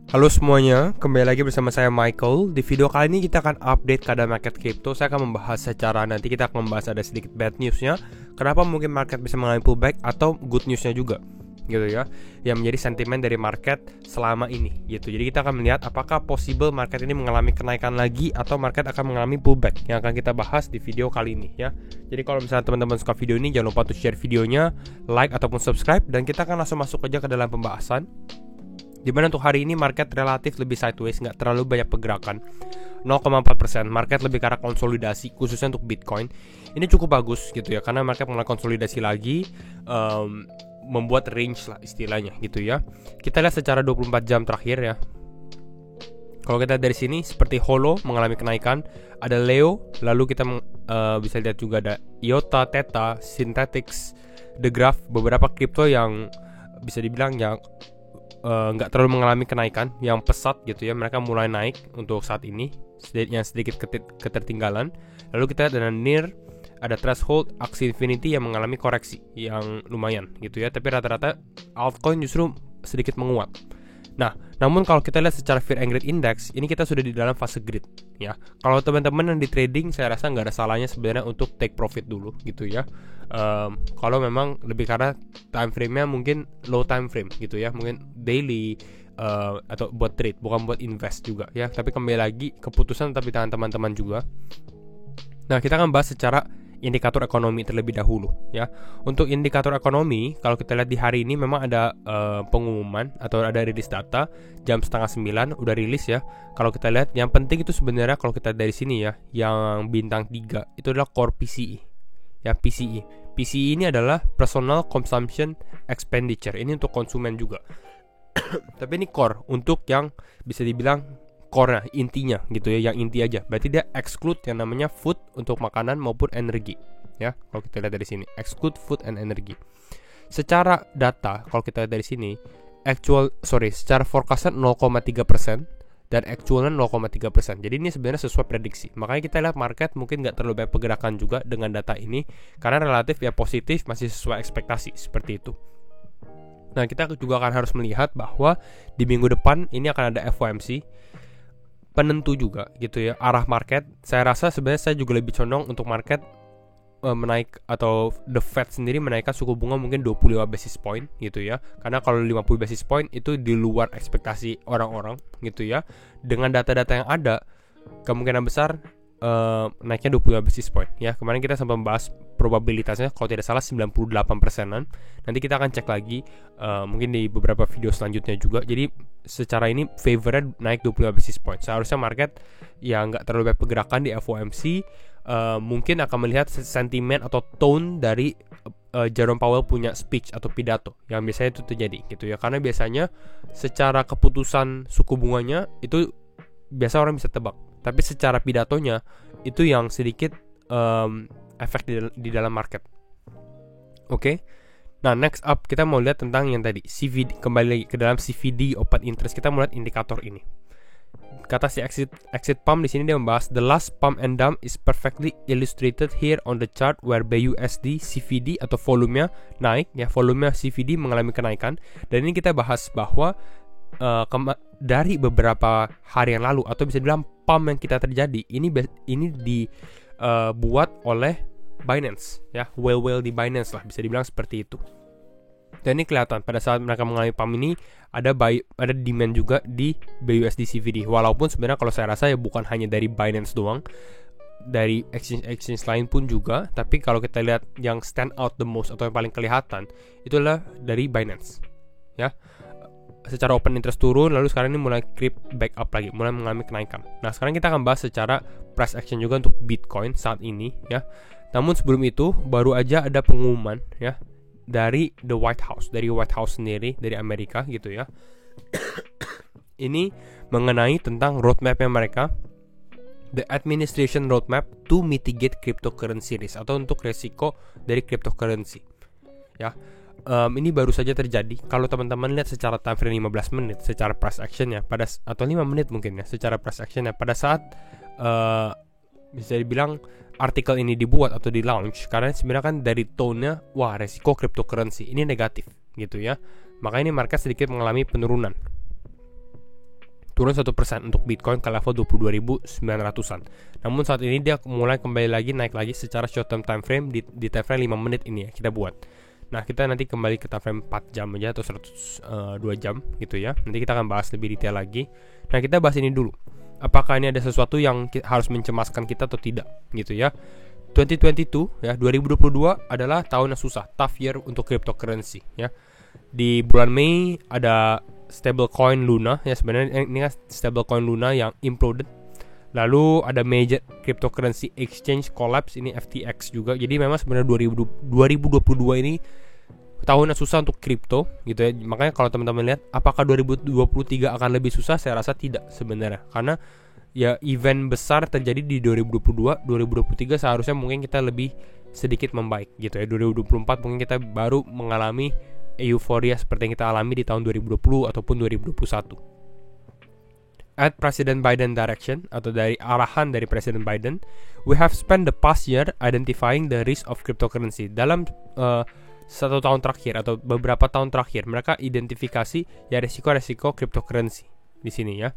Halo semuanya, kembali lagi bersama saya Michael. Di video kali ini kita akan update keadaan market crypto. Saya akan membahas secara nanti kita akan membahas ada sedikit bad newsnya, kenapa mungkin market bisa mengalami pullback, atau good newsnya juga gitu ya, yang menjadi sentimen dari market selama ini gitu. Jadi kita akan melihat apakah possible market ini mengalami kenaikan lagi atau market akan mengalami pullback, yang akan kita bahas di video kali ini ya. Jadi kalau misalnya teman-teman suka video ini, jangan lupa untuk share videonya, like ataupun subscribe, dan kita akan langsung masuk aja ke dalam pembahasan. Dimana untuk hari ini market relatif lebih sideways, nggak terlalu banyak pergerakan, 0,4%. Market lebih ke arah konsolidasi, khususnya untuk Bitcoin. Ini cukup bagus gitu ya, karena market mulai konsolidasi lagi, membuat range lah istilahnya gitu ya. Kita lihat secara 24 jam terakhir ya. Kalau kita dari sini seperti Holo mengalami kenaikan, ada Leo, lalu kita bisa lihat juga ada IOTA, Theta, Synthetix, The Graph, beberapa kripto yang bisa dibilang yang nggak terlalu mengalami kenaikan yang pesat gitu ya. Mereka mulai naik untuk saat ini, yang sedikit ketertinggalan. Lalu kita ada NIR, ada Threshold, Axie Infinity yang mengalami koreksi yang lumayan gitu ya. Tapi rata-rata altcoin justru sedikit menguat. Nah, namun kalau kita lihat secara Fear and Greed Index, ini kita sudah di dalam fase greed ya. Kalau teman-teman yang di trading, saya rasa nggak ada salahnya sebenarnya untuk take profit dulu gitu ya. Kalau memang lebih karena time frame-nya mungkin low time frame gitu ya, mungkin daily atau buat trade, bukan buat invest juga ya. Tapi kembali lagi keputusan tetap di tangan teman-teman juga. Nah, kita akan bahas secara indikator ekonomi terlebih dahulu ya. Untuk indikator ekonomi, kalau kita lihat di hari ini memang ada pengumuman atau ada rilis data jam 8:30 udah rilis ya. Kalau kita lihat yang penting itu sebenarnya kalau kita dari sini ya, yang bintang 3 itu adalah core PCE. Ya, PCE. PCE ini adalah personal consumption expenditure. Ini untuk konsumen juga. Tapi ini core untuk yang bisa dibilang core intinya gitu ya, yang inti aja. Berarti dia exclude yang namanya food untuk makanan maupun energi ya. Kalau kita lihat dari sini, exclude food and energy. Secara data kalau kita lihat dari sini, secara forecast 0,3% dan actualnya 0,3%. Jadi ini sebenarnya sesuai prediksi. Makanya kita lihat market mungkin nggak terlalu banyak pergerakan juga dengan data ini, karena relatif ya positif, masih sesuai ekspektasi seperti itu. Nah, kita juga akan harus melihat bahwa di minggu depan ini akan ada FOMC, penentu juga gitu ya arah market. Saya rasa sebenarnya saya juga lebih condong untuk market menaik, atau the Fed sendiri menaikkan suku bunga mungkin 25 basis point gitu ya. Karena kalau 50 basis point itu di luar ekspektasi orang-orang gitu ya. Dengan data-data yang ada, kemungkinan besar naiknya 25 basis point ya. Kemarin kita sempat membahas probabilitasnya kalau tidak salah 98%-an. Nanti kita akan cek lagi mungkin di beberapa video selanjutnya juga. Jadi secara ini favornya naik 25 basis point. Seharusnya market yang nggak terlalu banyak pergerakan di FOMC, mungkin akan melihat sentimen atau tone dari Jerome Powell punya speech atau pidato yang biasanya itu terjadi gitu ya. Karena biasanya secara keputusan suku bunganya itu biasa orang bisa tebak, tapi secara pidatonya itu yang sedikit efek di dalam market. Oke. Nah, next up kita mau lihat tentang yang tadi CVD, kembali lagi ke dalam CVD open interest. Kita mau lihat indikator ini. Kata si exit pump di sini dia membahas the last pump and dump is perfectly illustrated here on the chart where BUSD CVD atau volumenya naik ya, volume CVD mengalami kenaikan. Dan ini kita bahas bahwa dari beberapa hari yang lalu, atau bisa dibilang pump yang kita terjadi ini dibuat oleh Binance ya, whale di Binance lah, bisa dibilang seperti itu. Dan ini kelihatan pada saat mereka mengalami pump ini ada demand juga di BUSD CVD. Walaupun sebenarnya kalau saya rasa ya bukan hanya dari Binance doang, dari exchange lain pun juga. Tapi kalau kita lihat yang stand out the most atau yang paling kelihatan itulah dari Binance ya. Secara open interest turun, lalu sekarang ini mulai creep back up lagi, mulai mengalami kenaikan. Nah, sekarang kita akan bahas secara price action juga untuk Bitcoin saat ini ya. Namun sebelum itu baru aja ada pengumuman ya dari White House sendiri, dari Amerika gitu ya. Ini mengenai tentang roadmapnya mereka, the administration roadmap to mitigate cryptocurrency risk, atau untuk resiko dari cryptocurrency ya. Ini baru saja terjadi. Kalau teman-teman lihat secara time frame 15 menit secara price actionnya atau 5 menit mungkin ya, secara price actionnya pada saat bisa dibilang artikel ini dibuat atau di launch, karena sebenarnya kan dari tone-nya, wah resiko cryptocurrency ini negatif gitu ya. Makanya ini market sedikit mengalami penurunan. turun 1% untuk Bitcoin ke level 22.900-an. Namun saat ini dia mulai kembali lagi naik lagi secara short term time frame di time frame 5 menit ini ya kita buat. Nah, kita nanti kembali ke time frame 4 jam aja atau 2 jam gitu ya. Nanti kita akan bahas lebih detail lagi. Nah, kita bahas ini dulu. Apakah ini ada sesuatu yang harus mencemaskan kita atau tidak gitu ya. 2022 ya, 2022 adalah tahun yang susah, tough year untuk cryptocurrency ya. Di bulan Mei ada stablecoin Luna ya, sebenarnya ini kan stablecoin Luna yang imploded. Lalu ada major cryptocurrency exchange collapse, ini FTX juga. Jadi memang sebenarnya 2022 ini tahun yang susah untuk kripto gitu ya. Makanya kalau teman-teman lihat apakah 2023 akan lebih susah, saya rasa tidak sebenarnya. Karena ya event besar terjadi di 2022, 2023 seharusnya mungkin kita lebih sedikit membaik gitu ya. 2024 mungkin kita baru mengalami euforia seperti yang kita alami di tahun 2020 ataupun 2021. At President Biden direction atau dari arahan dari Presiden Biden, we have spent the past year identifying the risk of cryptocurrency. Dalam 1 tahun terakhir atau beberapa tahun terakhir, mereka identifikasi ya resiko-resiko cryptocurrency di sini ya.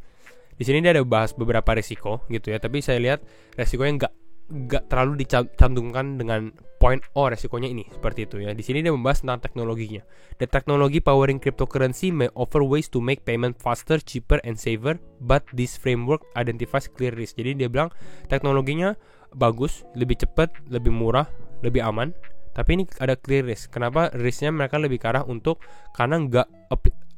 Di sini dia ada bahas beberapa resiko gitu ya, tapi saya lihat resikonya nggak terlalu dicantumkan dengan point resikonya ini seperti itu ya. Di sini dia membahas tentang teknologinya. The technology powering cryptocurrency may offer ways to make payment faster, cheaper, and safer, but this framework identifies clear risk. Jadi dia bilang teknologinya bagus, lebih cepat, lebih murah, lebih aman, tapi ini ada clear risk. Kenapa risknya mereka lebih ke arah karena nggak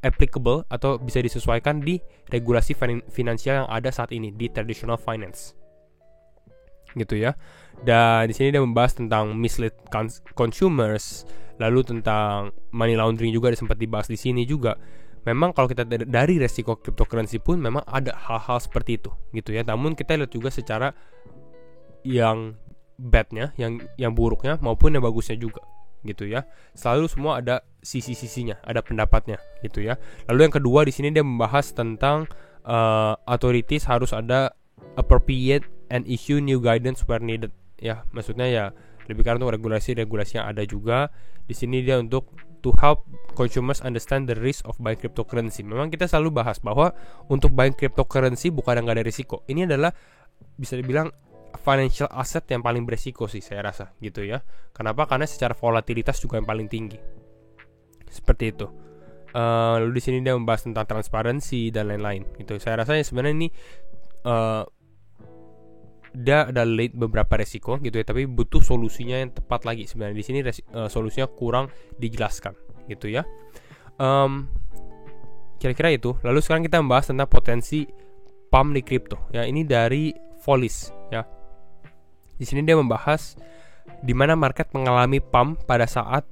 applicable atau bisa disesuaikan di regulasi finansial yang ada saat ini di traditional finance gitu ya. Dan di sini dia membahas tentang mislead consumers, lalu tentang money laundering juga sempat dibahas di sini juga. Memang kalau kita dari resiko cryptocurrency pun memang ada hal-hal seperti itu gitu ya. Namun kita lihat juga secara yang badnya, yang buruknya maupun yang bagusnya juga gitu ya. Selalu semua ada sisi-sisinya, ada pendapatnya gitu ya. Lalu yang kedua di sini dia membahas tentang authorities harus ada appropriate and issue new guidance where needed ya. Maksudnya ya lebih karena untuk regulasi-regulasi yang ada juga. Di sini dia untuk to help consumers understand the risk of buying cryptocurrency. Memang kita selalu bahas bahwa untuk buying cryptocurrency bukan yang gak ada risiko. Ini adalah bisa dibilang financial asset yang paling beresiko sih saya rasa gitu ya. Kenapa? Karena secara volatilitas juga yang paling tinggi. Seperti itu. Lalu di sini dia membahas tentang transparansi dan lain-lain gitu. Saya rasa sebenarnya ini dia ada lead beberapa resiko gitu ya, tapi butuh solusinya yang tepat lagi. Sebenarnya di sini solusinya kurang dijelaskan gitu ya. Kira-kira itu. Lalu sekarang kita membahas tentang potensi pump di kripto ya. Ini dari Volis ya. Di sini dia membahas di mana market mengalami pump pada saat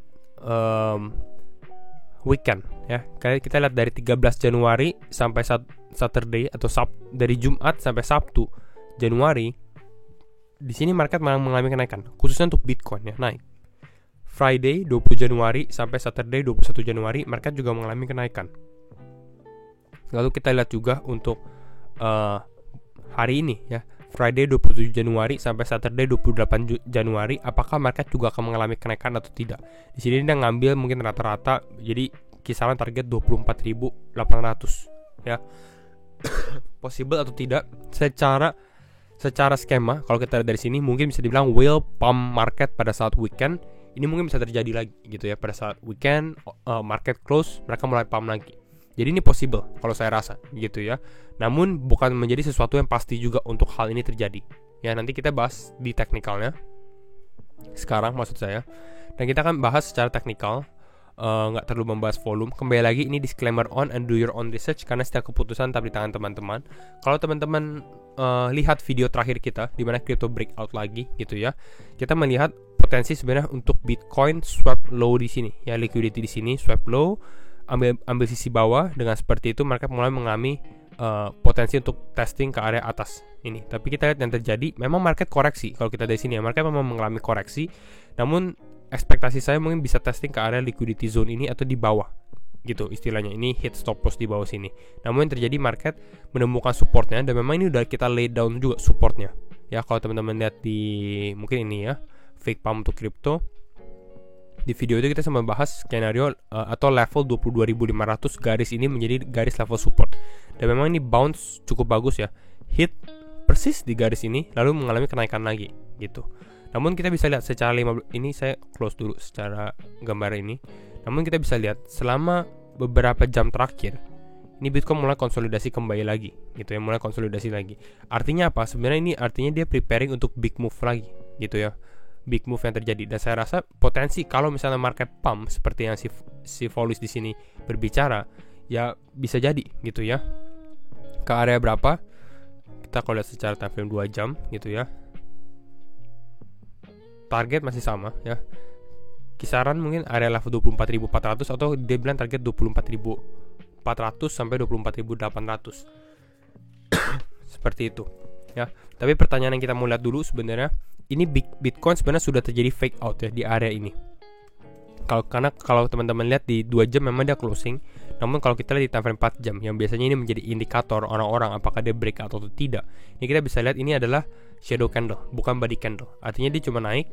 weekend ya. Kita lihat dari 13 Januari sampai Saturday atau dari Jumat sampai Sabtu Januari. Di sini market mengalami kenaikan, khususnya untuk Bitcoin ya, naik. Friday 20 Januari sampai Saturday 21 Januari market juga mengalami kenaikan. Lalu kita lihat juga untuk hari ini ya, Friday 27 Januari sampai Saturday 28 Januari, apakah market juga akan mengalami kenaikan atau tidak. Di sini dia ngambil mungkin rata-rata, jadi kisaran target 24.800 ya. Possible atau tidak secara skema, kalau kita lihat dari sini mungkin bisa dibilang will pump market pada saat weekend. Ini mungkin bisa terjadi lagi gitu ya, pada saat weekend market close mereka mulai pump lagi. Jadi ini possible kalau saya rasa gitu ya. Namun bukan menjadi sesuatu yang pasti juga untuk hal ini terjadi. Ya nanti kita bahas di teknikalnya sekarang maksud saya. Dan kita akan bahas secara teknikal, nggak terlalu membahas volume. Kembali lagi ini disclaimer on and do your own research karena setiap keputusan tetap di tangan teman-teman. Kalau teman-teman lihat video terakhir kita di mana crypto breakout lagi gitu ya, kita melihat potensi sebenarnya untuk Bitcoin swap low di sini ya, liquidity di sini swap low, ambil sisi bawah. Dengan seperti itu market mulai mengalami potensi untuk testing ke area atas ini. Tapi kita lihat yang terjadi memang market koreksi. Kalau kita dari sini ya, market memang mengalami koreksi. Namun ekspektasi saya mungkin bisa testing ke area liquidity zone ini atau di bawah gitu istilahnya. Ini hit stop loss di bawah sini. Namun yang terjadi market menemukan supportnya, dan memang ini udah kita lay down juga supportnya ya. Kalau teman-teman lihat di mungkin ini ya, fake pump untuk crypto. Di video itu kita sama bahas skenario atau level 22.500, garis ini menjadi garis level support. dan memang ini bounce cukup bagus ya, hit persis di garis ini lalu mengalami kenaikan lagi gitu. Namun kita bisa lihat secara 15, ini saya close dulu secara gambar ini. Namun kita bisa lihat selama beberapa jam terakhir ini Bitcoin mulai konsolidasi kembali lagi gitu ya, mulai konsolidasi lagi. Artinya apa? Sebenarnya ini artinya dia preparing untuk big move lagi gitu ya, big move yang terjadi. Dan saya rasa potensi kalau misalnya market pump seperti yang si Volis di sini berbicara, ya bisa jadi gitu ya. Ke area berapa? Kita kalau lihat secara time frame 2 jam gitu ya. Target masih sama ya. Kisaran mungkin area level 24.400 atau dia bilang target 24.400 sampai 24.800. Seperti itu ya. Tapi pertanyaan yang kita mau lihat dulu sebenarnya, ini Bitcoin sebenarnya sudah terjadi fake out ya di area ini. Karena kalau teman-teman lihat di 2 jam memang dia closing. Namun kalau kita lihat di time frame 4 jam yang biasanya ini menjadi indikator orang-orang apakah dia breakout atau tidak, ini kita bisa lihat ini adalah shadow candle, bukan body candle. Artinya dia cuma naik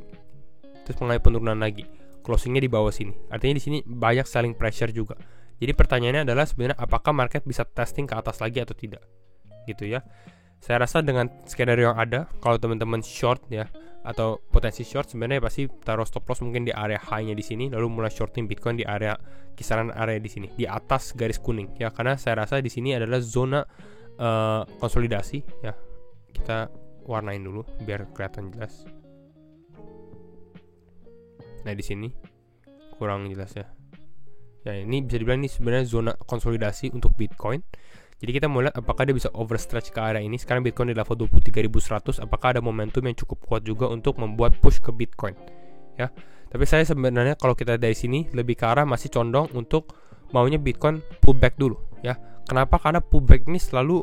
terus mengalami penurunan lagi. Closingnya di bawah sini. Artinya di sini banyak selling pressure juga. Jadi pertanyaannya adalah sebenarnya apakah market bisa testing ke atas lagi atau tidak, gitu ya. Saya rasa dengan skenario yang ada, kalau teman-teman short ya atau potensi short, sebenarnya pasti taruh stop loss mungkin di area high-nya di sini, lalu mulai shorting Bitcoin di area kisaran area di sini, di atas garis kuning ya, karena saya rasa di sini adalah zona konsolidasi ya. Kita warnain dulu biar kelihatan jelas. Nah di sini kurang jelas ya. Ya ini bisa dibilang ini sebenarnya zona konsolidasi untuk Bitcoin. Jadi kita mau lihat apakah dia bisa overstretch ke area ini. Sekarang Bitcoin di level 23.100. Apakah ada momentum yang cukup kuat juga untuk membuat push ke Bitcoin ya. Tapi saya sebenarnya kalau kita dari sini lebih ke arah masih condong untuk maunya Bitcoin pullback dulu ya. Kenapa? Karena pullback ini selalu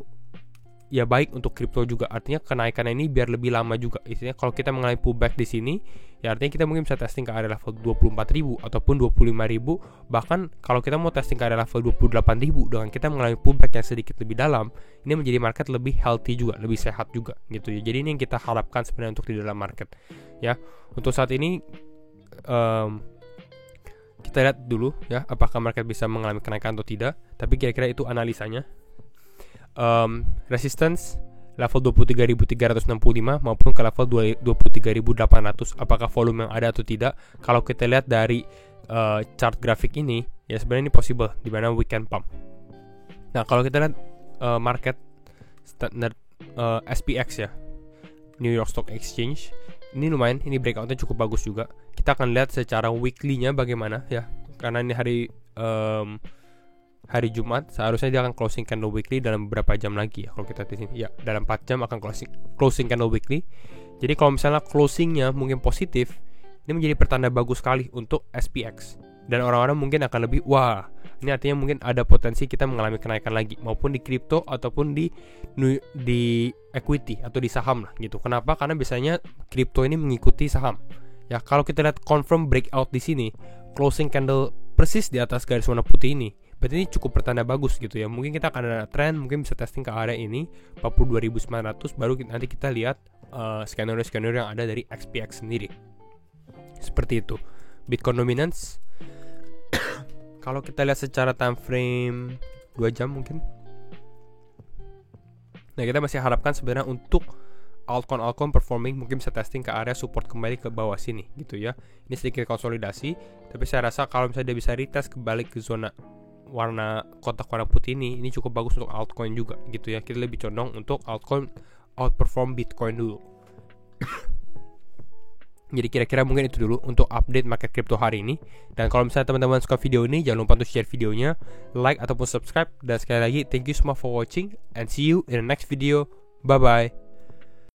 ya baik untuk kripto juga. Artinya kenaikan ini biar lebih lama juga. Istilahnya kalau kita mengalami pullback di sini, ya artinya kita mungkin bisa testing ke area level 24.000 ataupun 25.000. Bahkan kalau kita mau testing ke area level 28.000 dengan kita mengalami pullback yang sedikit lebih dalam, ini menjadi market lebih healthy juga, lebih sehat juga gitu ya. Jadi ini yang kita harapkan sebenarnya untuk di dalam market ya. Untuk saat ini kita lihat dulu ya apakah market bisa mengalami kenaikan atau tidak. Tapi kira-kira itu analisanya. Resistance level 23.365 maupun ke level 23.800. Apakah volume yang ada atau tidak? Kalau kita lihat dari chart grafik ini, ya sebenarnya ini possible di mana weekend pump. Nah kalau kita lihat market standard SPX ya, New York Stock Exchange, ini lumayan, ini breakoutnya cukup bagus juga. Kita akan lihat secara weekly-nya bagaimana ya, karena ini hari Jumat, seharusnya dia akan closing candle weekly dalam beberapa jam lagi ya. Kalau kita di sini ya dalam 4 jam akan closing candle weekly. Jadi kalau misalnya closingnya mungkin positif, ini menjadi pertanda bagus sekali untuk SPX. Dan orang-orang mungkin akan lebih wah, ini artinya mungkin ada potensi kita mengalami kenaikan lagi, maupun di kripto ataupun di equity atau di saham lah gitu. Kenapa? Karena biasanya kripto ini mengikuti saham. Ya kalau kita lihat confirm breakout di sini, closing candle persis di atas garis warna putih ini, berarti ini cukup pertanda bagus gitu ya. Mungkin kita akan ada trend, mungkin bisa testing ke area ini 42.900, baru nanti kita lihat skenario yang ada dari XPX sendiri. Seperti itu. Bitcoin dominance kalau kita lihat secara time frame 2 jam mungkin. Nah, kita masih harapkan sebenarnya untuk altcoin performing mungkin bisa testing ke area support kembali ke bawah sini gitu ya. Ini sedikit konsolidasi, tapi saya rasa kalau misalnya dia bisa retest kembali ke zona warna kotak warna putih ini cukup bagus untuk altcoin juga gitu ya. Kita lebih condong untuk altcoin outperform Bitcoin dulu. Jadi kira-kira mungkin itu dulu untuk update market crypto hari ini. Dan kalau misalnya teman-teman suka video ini, jangan lupa untuk share videonya, like ataupun subscribe. Dan sekali lagi, thank you so much for watching and see you in the next video. Bye bye.